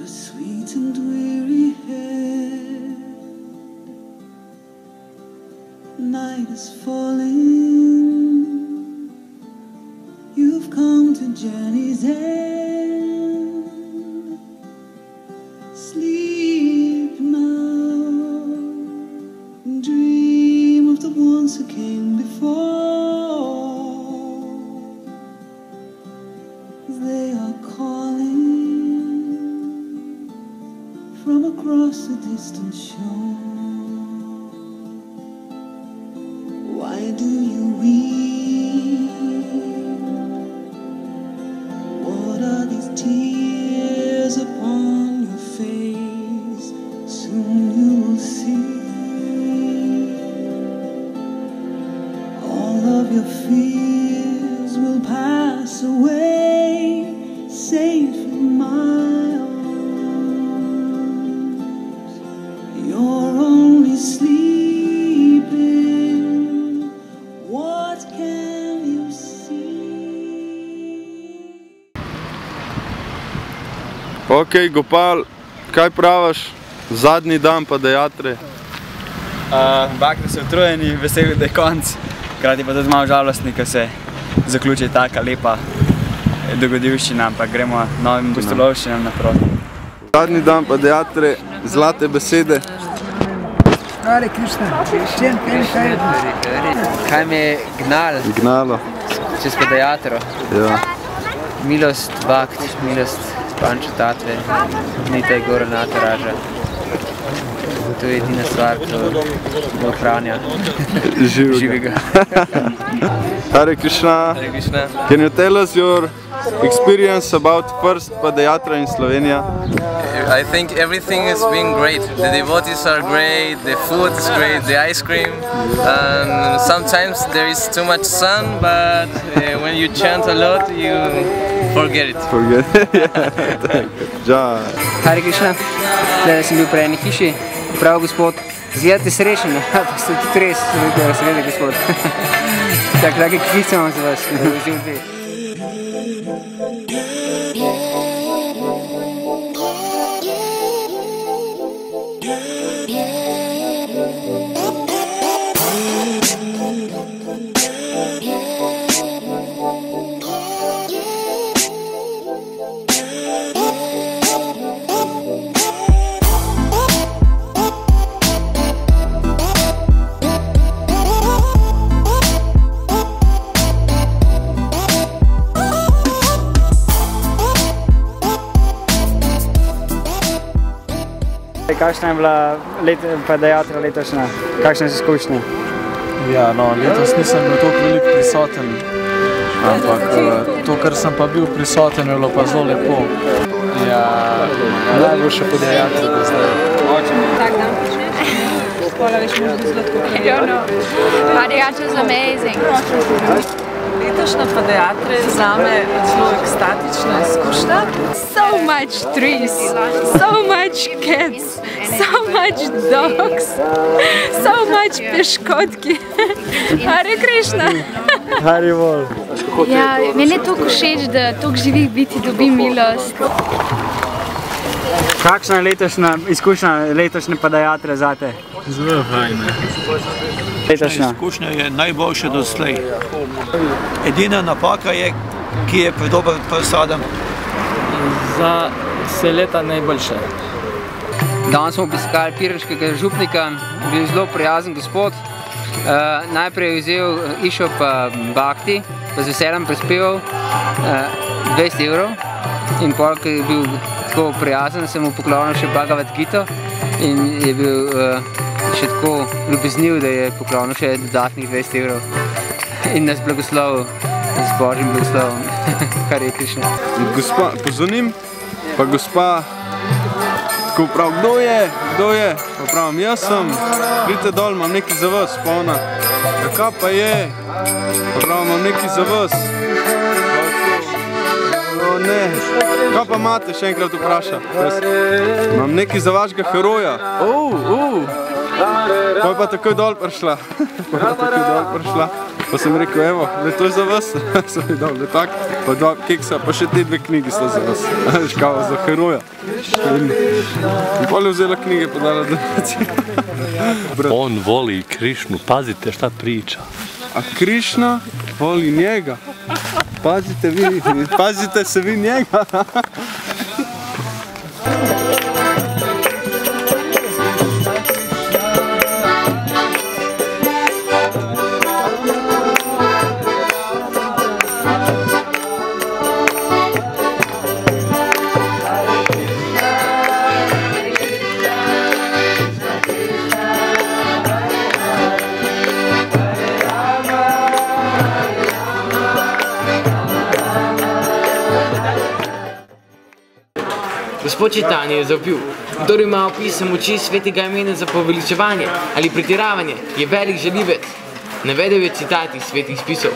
your sweet and weary head. Night is falling, you've come to journey's end. Sleep now and dream of the ones who came before. They are calling from across a distant shore. Why do you weep? What are these tears upon your face? Soon you will see all of your fears will pass away, safe in my arms. You're only sleeping. What can you see? Ok, Gopal, kaj pravaš? Zadnji dan pa dejatre. Bakri so utrujeni, veseli, da je konc. Hkrati pa tudi malo žalostni, ko se zaključi taka lepa dogodivščina, ampak gremo novim pustolovščinam naproti. Zadnji dan pa dejatre, zlate besede. Hare Krishna, kaj me je Gnalo. čez pedajatro? Ja. Milost Bhakt, milost Panča Tatve, Nita i Gora Nataraža. To je edina stvar, ki me ohranja živega. Hare Krishna. Can you tell us your experience about first Padayatra in Slovenia? I think everything has been great. The devotees are great, the food is great, the ice cream. Sometimes there is too much sun, but when you chant a lot, you forget it. Forget it? Ja. Hare Krishna, zdaj sem bil prej eni hiši. Prav gospod, zjete srečen, pa ste tudi res, sredi gospod. Take kvice imam za vas. Kakšna je bila pedajatra letošnja? Kakšne so izkušnje? Ja, no, letos nisem bil toliko veliko prisoten, ampak to, kar sem pa bil prisoten, je bilo pa zelo lepo. Ja, najboljše pedajatra do zdaj. Tak dan počneš? Pola več možno zelo tako. I don't know. Pedajatra is amazing. Letošnja pedajatra je zame zelo ekstatična izkušnja. So much trees, so much cats, so much dogs, so much piškotki. Hare Krishna! Hari vol. Ja, meni je toliko všeč, da toliko živih biti dobi milost. Kakšna je letošnja izkušnja letošnje pedajatre zate? Zelo fajn. Letošnja izkušnja je najboljša doslej. Edina napaka je, ki je predober presadem. Za vse leta najboljše. Danes smo obiskali pirškega župnika, bil zelo prijazen gospod. Najprej je vzel e-shop Bhakti, pa z veseljem prispeval 20 evrov. In pol, ko je bil tako prijazen, sem mu poklonil še Bhagavad Gito in je bil še tako ljubezniv, da je poklonil še dodatnih 20 evrov in nas blagoslovil z Božjim blagoslovom. Hare Krishna. Gospa, pozvonim, pa gospa tako prav, kdo je? Pa pravim, jaz sem, pridite dol, imam nekaj za vas, pa ona, kaj pa je? Pa pravim, imam nekaj za vas. O ne, kaj pa imate, še enkrat vpraša. Imam nekaj za vašega heroja. Pa je pa takoj dol prišla. Pa sem rekel, evo, le to je za vas. Sem mi dal letak, pa 2 keksa, pa še te 2 knjigi sta za vas. Veš, kao za heroja. In pol je vzela knjige, pa dala donacijo. On voli Krišnu, pazite šta priča. A Krišna voli njega. Pazite se vi njega. Gospod Čitanje je zavpil, kdor ima opise moči svetega imena za poveličevanje ali pretiravanje, je velik žalivec. Navedel je citat iz svetih spisov.